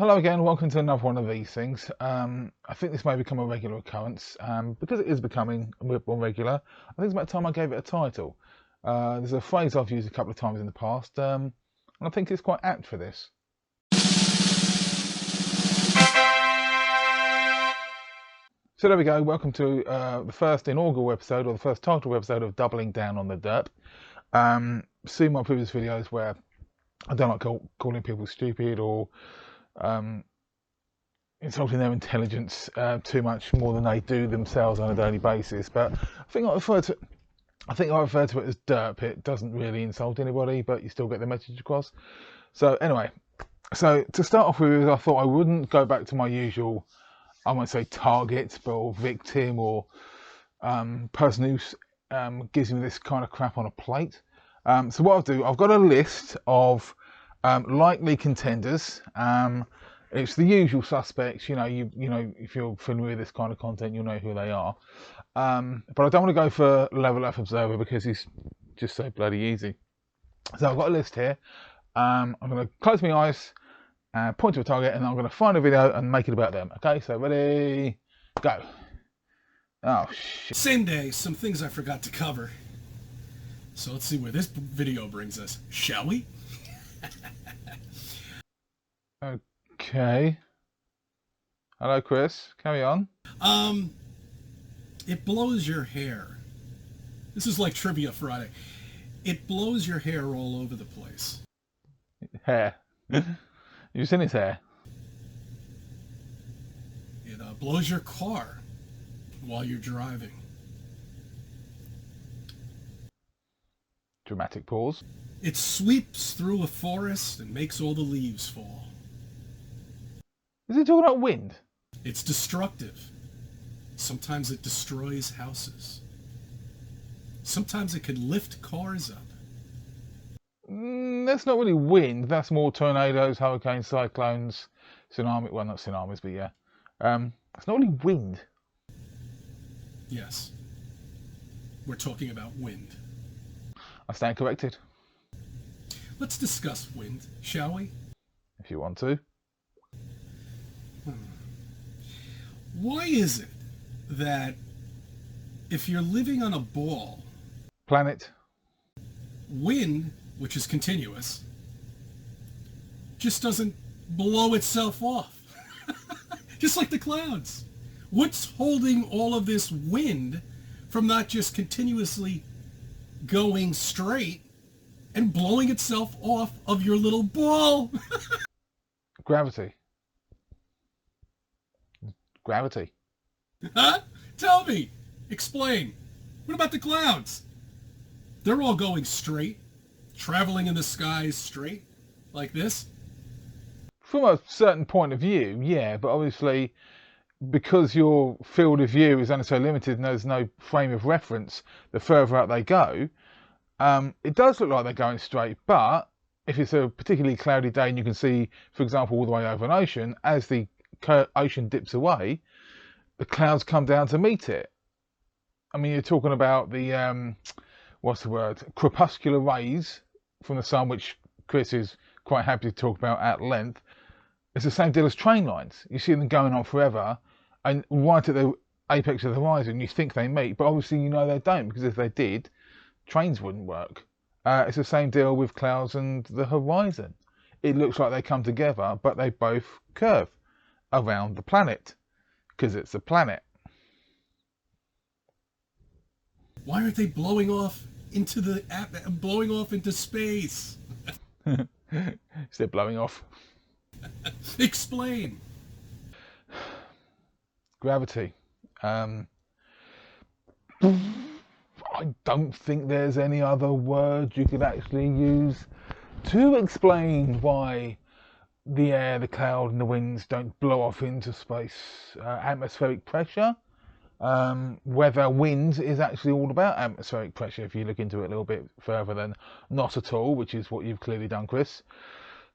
Hello again, welcome to another one of these things. I think this may become a regular occurrence. Because it is becoming a bit more regular, I think it's about time I gave it a title. There's a phrase I've used a couple of times in the past, and I think it's quite apt for this. So there we go, welcome to the first inaugural episode, or the first title episode of Doubling Down on the Derp. See my previous videos where I don't like calling people stupid or insulting their intelligence too much more than they do themselves on a daily basis. But I think I refer to it as derp. It doesn't really insult anybody, but you still get the message across. So anyway, so to start off with, I thought I wouldn't go back to my usual, I won't say target, but victim or person who gives me this kind of crap on a plate. So what I'll do, I've got a list of likely contenders. It's the usual suspects, you know, if you're familiar with this kind of content, you'll know who they are. But I don't want to go for Level F Observer because he's just so bloody easy. So I've got a list here. I'm going to close my eyes, point to a target, and I'm going to find a video and make it about them. Okay, so ready, go. Oh, shit. Same day, some things I forgot to cover. So let's see where this video brings us, shall we? Okay. Hello, Chris. Carry on. It blows your hair. This is like Trivia Friday. It blows your hair all over the place. Hair. You've seen his hair. It blows your car while you're driving. Dramatic pause. It sweeps through a forest and makes all the leaves fall. Is he talking about wind? It's destructive. Sometimes it destroys houses. Sometimes it can lift cars up. That's not really wind. That's more tornadoes, hurricanes, cyclones, tsunami. Well, not tsunamis, but yeah. It's not really wind. Yes. We're talking about wind. I stand corrected. Let's discuss wind, shall we? If you want to. Why is it that if you're living on a ball, Planet. wind, which is continuous, just doesn't blow itself off? Just like the clouds. What's holding all of this wind from not just continuously going straight and blowing itself off of your little ball? Gravity. Gravity. Huh? Tell me. Explain. What about the clouds? They're all going straight, traveling in the skies straight, like this. From a certain point of view, yeah, but obviously because your field of view is only so limited and there's no frame of reference, the further out they go, it does look like they're going straight, but if it's a particularly cloudy day and you can see, for example, all the way over an ocean, as the ocean dips away, the clouds come down to meet it. I mean, you're talking about the, what's the word, crepuscular rays from the sun, which Chris is quite happy to talk about at length. It's the same deal as train lines. You see them going on forever, and right at the apex of the horizon, you think they meet, but obviously you know they don't, because if they did, trains wouldn't work. It's the same deal with clouds and the horizon. It looks like they come together, but they both curve around the planet, because it's a planet. Why aren't they blowing off into space? Is it blowing off? Explain. Gravity. I don't think there's any other word you could actually use to explain why the air, the cloud and the winds don't blow off into space. Atmospheric pressure. Whether wind is actually all about atmospheric pressure, if you look into it a little bit further than not at all, which is what you've clearly done, Chris.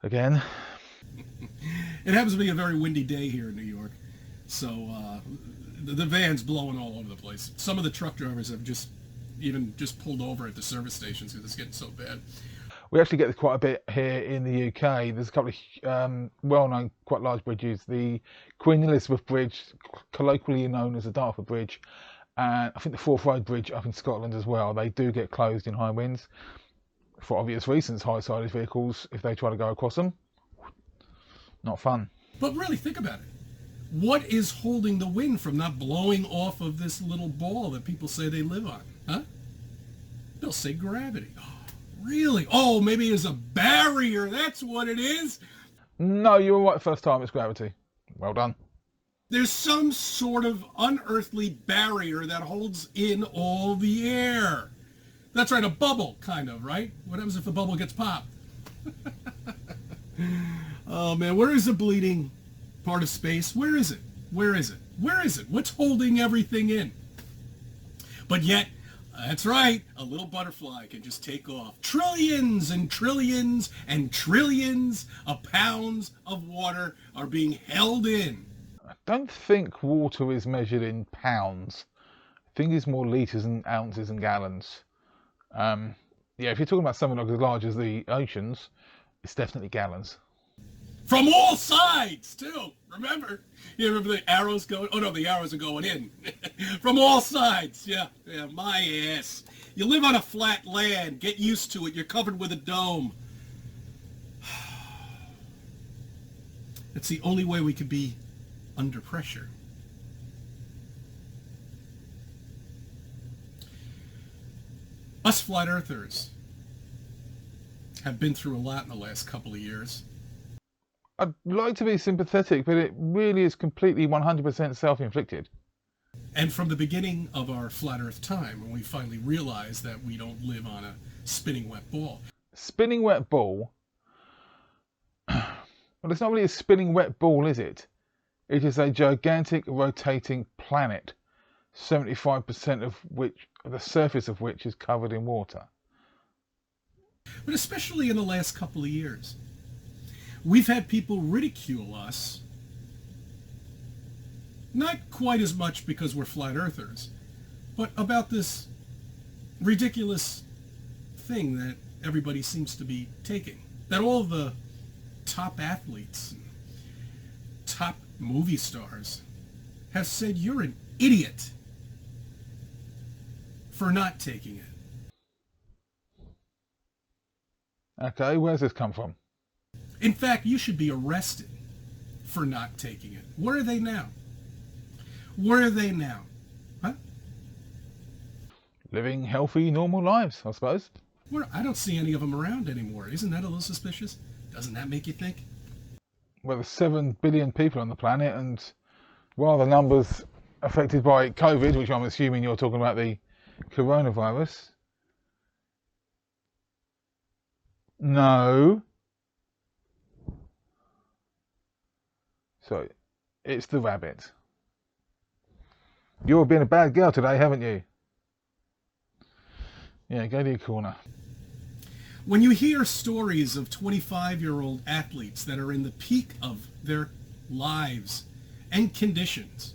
Again. It happens to be a very windy day here in New York, so the van's blowing all over the place. Some of the truck drivers have just pulled over at the service stations because it's getting so bad. We actually get this quite a bit here in the UK. There's a couple of well-known, quite large bridges. The Queen Elizabeth Bridge, colloquially known as the Dartford Bridge, and I think the Forth Road Bridge up in Scotland as well. They do get closed in high winds for obvious reasons. High-sided vehicles, if they try to go across them, not fun. But really, think about it. What is holding the wind from not blowing off of this little ball that people say they live on? Huh? They'll say gravity. Oh, really? Oh, maybe it's a barrier. That's what it is. No, you were right first time. It's gravity. Well done. There's some sort of unearthly barrier that holds in all the air. That's right, a bubble, kind of, right? What happens if the bubble gets popped? Oh, man, where is the bleeding part of space? Where is it? Where is it? Where is it? What's holding everything in? But yet, that's right, a little butterfly can just take off. Trillions and trillions and trillions of pounds of water are being held in. I don't think water is measured in pounds. I think it's more litres and ounces and gallons. Yeah, if you're talking about something like as large as the oceans, it's definitely gallons. From all sides, too. Remember? You remember the arrows going? Oh, no, the arrows are going in. From all sides. Yeah, my ass. You live on a flat land. Get used to it. You're covered with a dome. It's the only way we could be under pressure. Us flat earthers have been through a lot in the last couple of years. I'd like to be sympathetic, but it really is completely 100% self-inflicted. And from the beginning of our flat earth time, when we finally realized that we don't live on a spinning wet ball. Spinning wet ball? Well, it's not really a spinning wet ball, is it? It is a gigantic rotating planet, 75% of which, the surface of which is covered in water. But especially in the last couple of years, we've had people ridicule us, not quite as much because we're flat earthers, but about this ridiculous thing that everybody seems to be taking. That all the top athletes, top movie stars have said you're an idiot for not taking it. Okay, where's this come from? In fact, you should be arrested for not taking it. Where are they now? Where are they now? Huh? Living healthy, normal lives, I suppose. I don't see any of them around anymore. Isn't that a little suspicious? Doesn't that make you think? Well, there's 7 billion people on the planet, and while the numbers affected by COVID, which I'm assuming you're talking about the coronavirus. No. So, it's the rabbit. You've been a bad girl today, haven't you? Yeah, go to your corner. When you hear stories of 25-year-old athletes that are in the peak of their lives and conditions,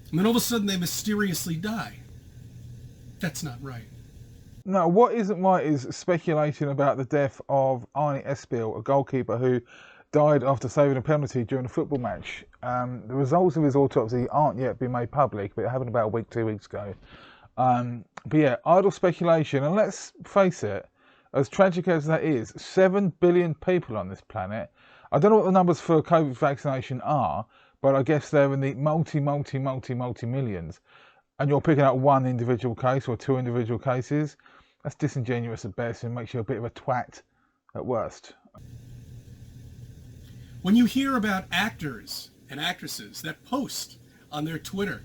and then all of a sudden they mysteriously die, that's not right. No, what isn't right is speculating about the death of Arnie Espiel, a goalkeeper who died after saving a penalty during a football match. The results of his autopsy aren't yet been made public, but it happened about a week, 2 weeks ago. But yeah, idle speculation, and let's face it, as tragic as that is, 7 billion people on this planet. I don't know what the numbers for COVID vaccination are, but I guess they're in the multi-millions. And you're picking out one individual case or two individual cases. That's disingenuous at best and makes you a bit of a twat at worst. When you hear about actors and actresses that post on their Twitter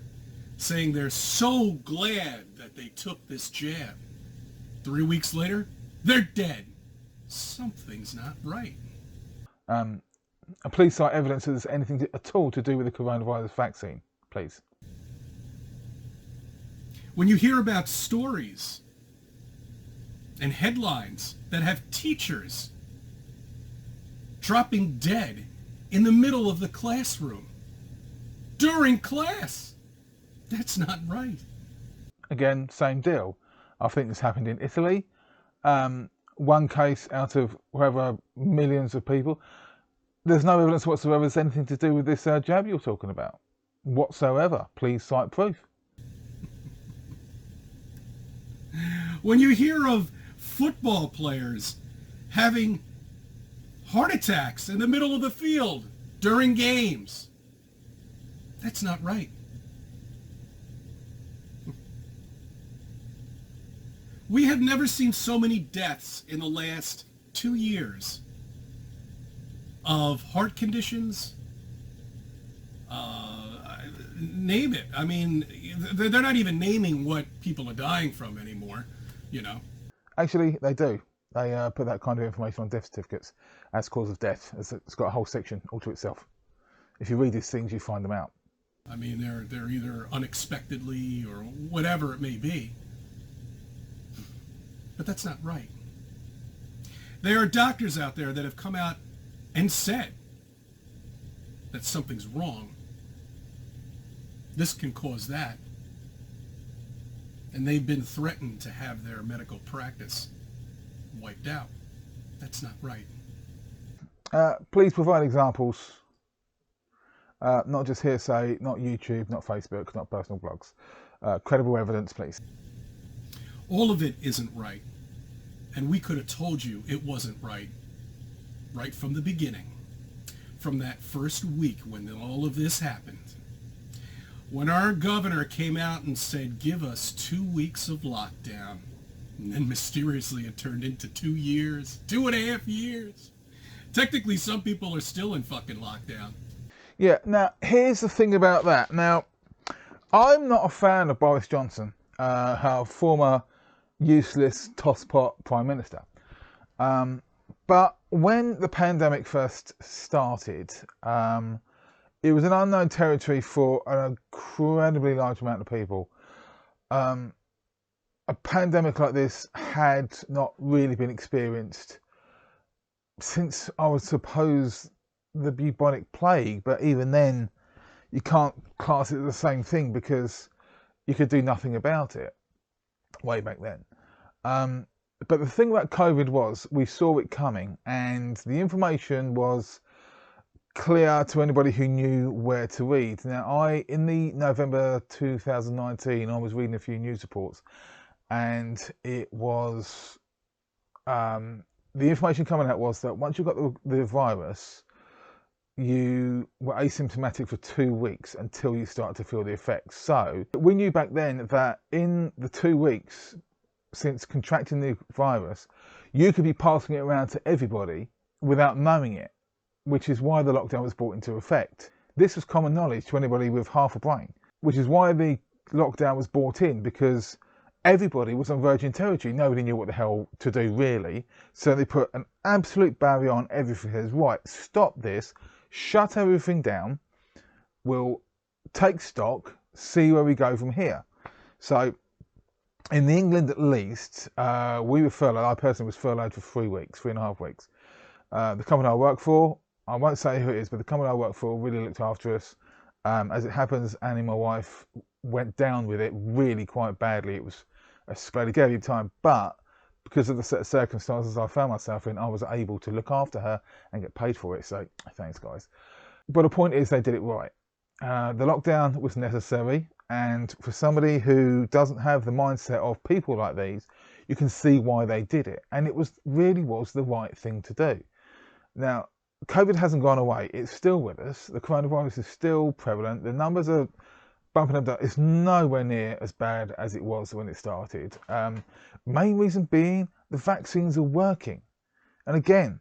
saying they're so glad that they took this jab, 3 weeks later, they're dead. Something's not right. Please cite evidence that there's anything at all to do with the coronavirus vaccine, please. When you hear about stories and headlines that have teachers dropping dead in the middle of the classroom during class, that's not right. Again, same deal. I think this happened in Italy. one case out of whoever millions of people. There's no evidence whatsoever there's anything to do with this jab you're talking about whatsoever. Please cite proof. When you hear of football players having heart attacks in the middle of the field during games, that's not right. We have never seen so many deaths in the last 2 years of heart conditions. Name it. I mean, they're not even naming what people are dying from anymore, you know. Actually, they do. They put that kind of information on death certificates as cause of death. It's got a whole section all to itself. If you read these things, you find them out. I mean, they're either unexpectedly or whatever it may be. But that's not right. There are doctors out there that have come out and said that something's wrong. This can cause that. And they've been threatened to have their medical practice wiped out. That's not right. Please provide examples. Not just hearsay, not YouTube, not Facebook, not personal blogs. Credible evidence, please. All of it isn't right. And we could have told you it wasn't right from the beginning. From that first week when all of this happened. When our governor came out and said, give us 2 weeks of lockdown. And then mysteriously it turned into 2 years, 2.5 years. Technically, some people are still in fucking lockdown. Yeah, now, here's the thing about that. Now, I'm not a fan of Boris Johnson, our former useless tosspot Prime Minister. But when the pandemic first started, it was an unknown territory for an incredibly large amount of people. A pandemic like this had not really been experienced since, I would suppose, the bubonic plague, but even then you can't class it as the same thing because you could do nothing about it way back then. But the thing about COVID was we saw it coming, and the information was clear to anybody who knew where to read. Now, in the November 2019, I was reading a few news reports, and it was the information coming out was that once you got the virus, you were asymptomatic for 2 weeks until you started to feel the effects. So we knew back then that in the 2 weeks since contracting the virus, you could be passing it around to everybody without knowing it, which is why the lockdown was brought into effect. This was common knowledge to anybody with half a brain, which is why the lockdown was brought in, because everybody was on virgin territory. Nobody knew what the hell to do, really. So they put an absolute barrier on everything. Says, right, stop this, shut everything down, we'll take stock, see where we go from here. So in England, at least, we were furloughed. I personally was furloughed for 3 weeks, 3.5 weeks. The company I work for, I won't say who it is, but the company I work for really looked after us. As it happens, Annie, my wife, went down with it really quite badly. It was a scary time, but because of the set of circumstances I found myself in, I was able to look after her and get paid for it. So thanks, guys. But the point is, they did it right. The lockdown was necessary, and for somebody who doesn't have the mindset of people like these, you can see why they did it, and it really was the right thing to do. Now, COVID hasn't gone away. It's still with us. The coronavirus is still prevalent. The numbers are bumping up. It's nowhere near as bad as it was when it started. Main reason being the vaccines are working. And again,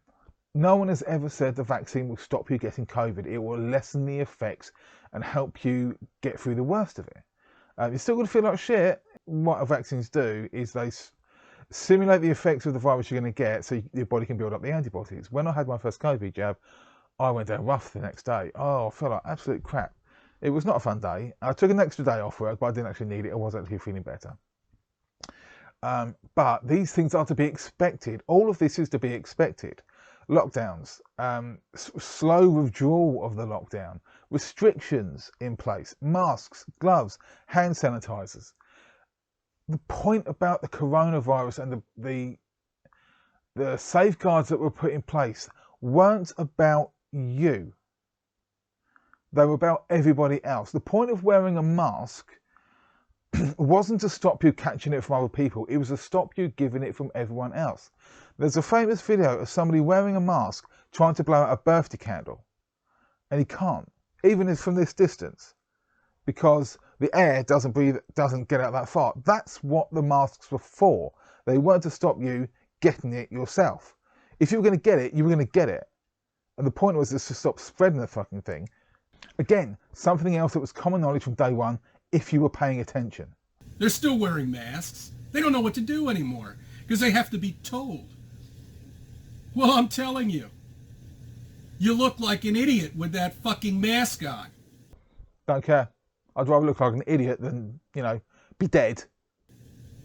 no one has ever said the vaccine will stop you getting COVID. It will lessen the effects and help you get through the worst of it. You're still going to feel like shit. What vaccines do is they simulate the effects of the virus you're going to get so your body can build up the antibodies. When I had my first COVID jab, I went down rough the next day. Oh, I felt like absolute crap. It was not a fun day. I took an extra day off work, but I didn't actually need it. I was actually feeling better. But these things are to be expected. All of this is to be expected. Lockdowns, slow withdrawal of the lockdown, restrictions in place, masks, gloves, hand sanitizers. The point about the coronavirus and the the safeguards that were put in place weren't about you. They were about everybody else. The point of wearing a mask wasn't to stop you catching it from other people. It was to stop you giving it from everyone else. There's a famous video of somebody wearing a mask trying to blow out a birthday candle. And he can't, even from this distance, because the air doesn't get out that far. That's what the masks were for. They weren't to stop you getting it yourself. If you were going to get it, you were going to get it. And the point was just to stop spreading the fucking thing. Again, something else that was common knowledge from day one, if you were paying attention. They're still wearing masks. They don't know what to do anymore because they have to be told. Well, I'm telling you, you look like an idiot with that fucking mask on. Don't care. I'd rather look like an idiot than, be dead.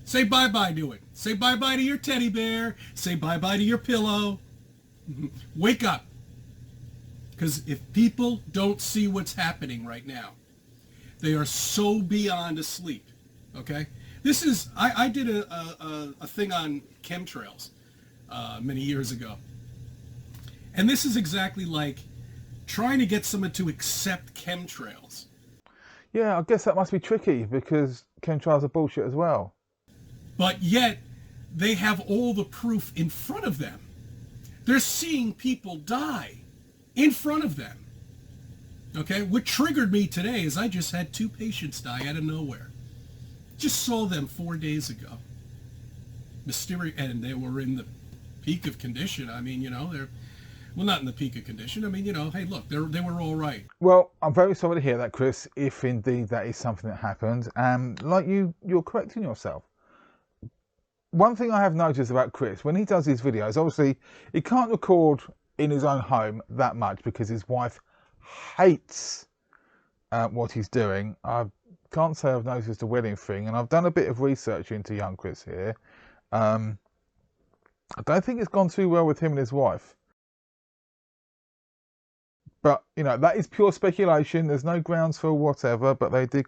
Say bye-bye to it. Say bye-bye to your teddy bear. Say bye-bye to your pillow. Wake up. Because if people don't see what's happening right now, they are so beyond asleep. Okay? This is, I did a thing on chemtrails many years ago. And this is exactly like trying to get someone to accept chemtrails. Yeah, I guess that must be tricky because chemtrails are bullshit as well. But yet, they have all the proof in front of them. They're seeing people die in front of them. Okay? What triggered me today is I just had 2 patients die out of nowhere. Just saw them 4 days ago. Mysterious, and they were in the peak of condition. I mean, they're, well, not in the peak of condition. I mean, hey, look, they were all right. Well, I'm very sorry to hear that, Chris, if indeed that is something that happened. And like you're correcting yourself. One thing I have noticed about Chris, when he does his videos, obviously he can't record in his own home that much because his wife hates what he's doing. I can't say I've noticed a wedding thing, and I've done a bit of research into young Chris here. I don't think it's gone too well with him and his wife. But, that is pure speculation. There's no grounds for whatever, but they did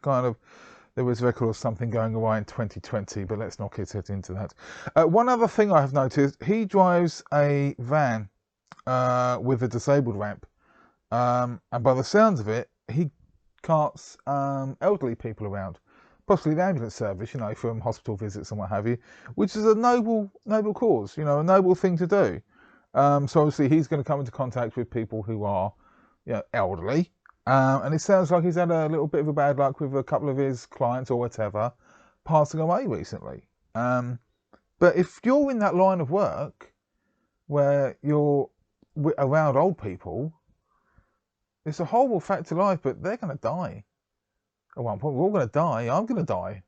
there was a record of something going away in 2020, but let's not get into that. One other thing I have noticed, he drives a van with a disabled ramp. And by the sounds of it, he carts elderly people around. Possibly the ambulance service, from hospital visits and what have you, which is a noble cause, a noble thing to do. So obviously he's going to come into contact with people who are elderly. And it sounds like he's had a little bit of a bad luck with a couple of his clients or whatever passing away recently. But if you're in that line of work where you're around old people, it's a horrible fact of life, but they're going to die. At one point, we're all going to die. I'm going to die.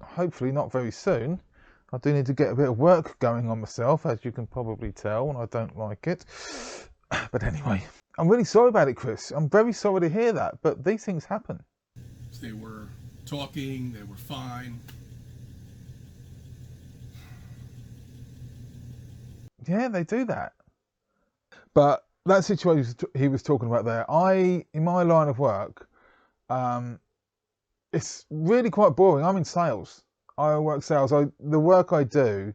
Hopefully not very soon. I do need to get a bit of work going on myself, as you can probably tell, and I don't like it. But anyway, I'm really sorry about it, Chris. I'm very sorry to hear that, but these things happen. They were talking, they were fine. Yeah, they do that. But that situation he was talking about there, in my line of work, it's really quite boring. I'm in sales. I work sales. The work I do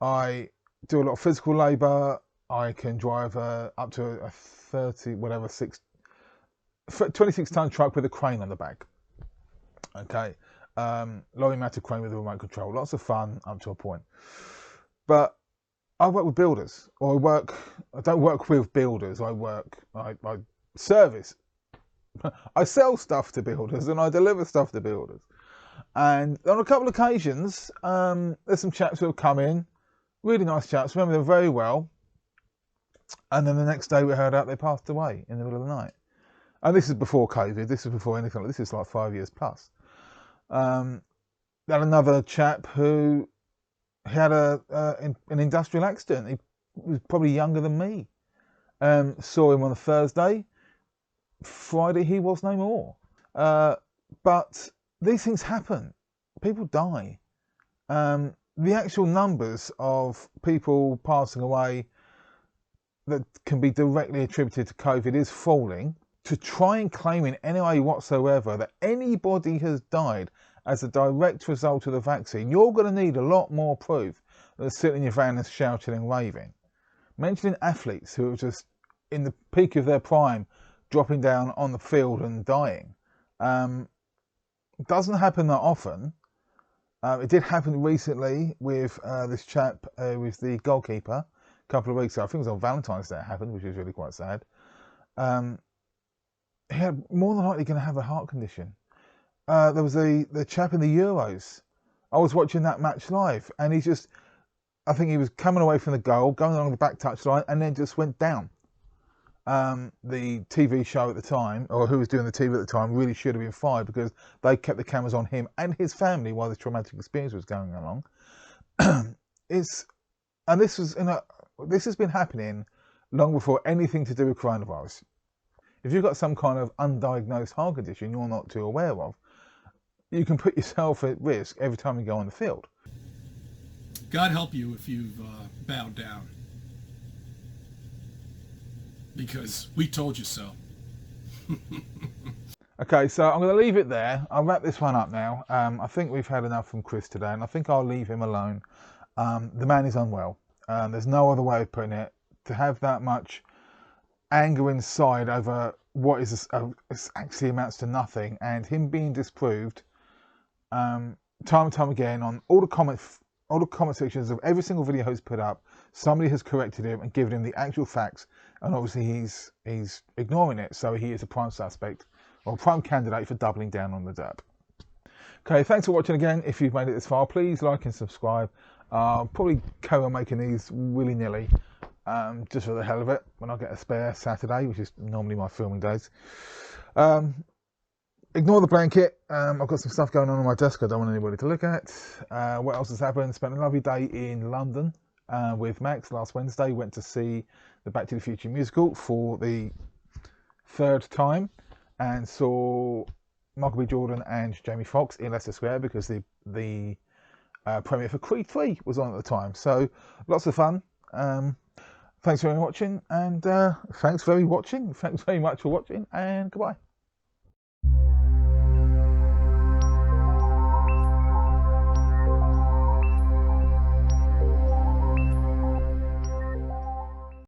a lot of physical labour. I can drive up to a 26-ton truck with a crane on the back. Okay, lorry mounted crane with a remote control. Lots of fun up to a point. But I work with builders, or I don't work with builders. I service. I sell stuff to builders and I deliver stuff to builders. And on a couple of occasions, there's some chaps who have come in, really nice chaps, remember them very well. And then the next day we heard out they passed away in the middle of the night. And this is before COVID, this is before anything, this is like 5 years plus. Then another chap who had an industrial accident. He was probably younger than me. Saw him on a Thursday. Friday he was no more. But these things happen. People die. The actual numbers of people passing away that can be directly attributed to COVID is falling. To try and claim in any way whatsoever that anybody has died as a direct result of the vaccine, you're going to need a lot more proof that's sitting in your van and shouting and raving. Mentioning athletes who are just in the peak of their prime, dropping down on the field and dying. Doesn't happen that often. It did happen recently with this chap, with the goalkeeper, a couple of weeks ago. I think it was on Valentine's Day it happened, which was really quite sad. He had more than likely going to have a heart condition. There was the chap in the Euros. I was watching that match live, and I think he was coming away from the goal, going along the back touchline, and then just went down. The TV show at the time, or who was doing the TV at the time, really should have been fired because they kept the cameras on him and his family while this traumatic experience was going along. This has been happening long before anything to do with coronavirus. If you've got some kind of undiagnosed heart condition you're not too aware of, you can put yourself at risk every time you go on the field. God help you if you've bowed down. Because we told you so. Okay, so I'm going to leave it there. I'll wrap this one up now. I think we've had enough from Chris today, and I think I'll leave him alone. The man is unwell. There's no other way of putting it. To have that much anger inside over what is actually amounts to nothing, and him being disproved time and time again on all the comment sections of every single video he's put up, somebody has corrected him and given him the actual facts, and obviously he's ignoring it, so he is a prime suspect or prime candidate for doubling down on the Derp. Okay, thanks for watching again. If you've made it this far, please like and subscribe. I'll probably carry on making these willy-nilly, just for the hell of it, when I get a spare Saturday, which is normally my filming days. Ignore the blanket. I've got some stuff going on my desk I don't want anybody to look at. What else has happened? Spent a lovely day in London with Max last Wednesday. Went to see the Back to the Future musical for the third time and saw Michael B. Jordan and Jamie Foxx in Leicester Square because the premiere for Creed 3 was on at the time. So lots of fun. Thanks for watching, and thanks very much for watching, and goodbye.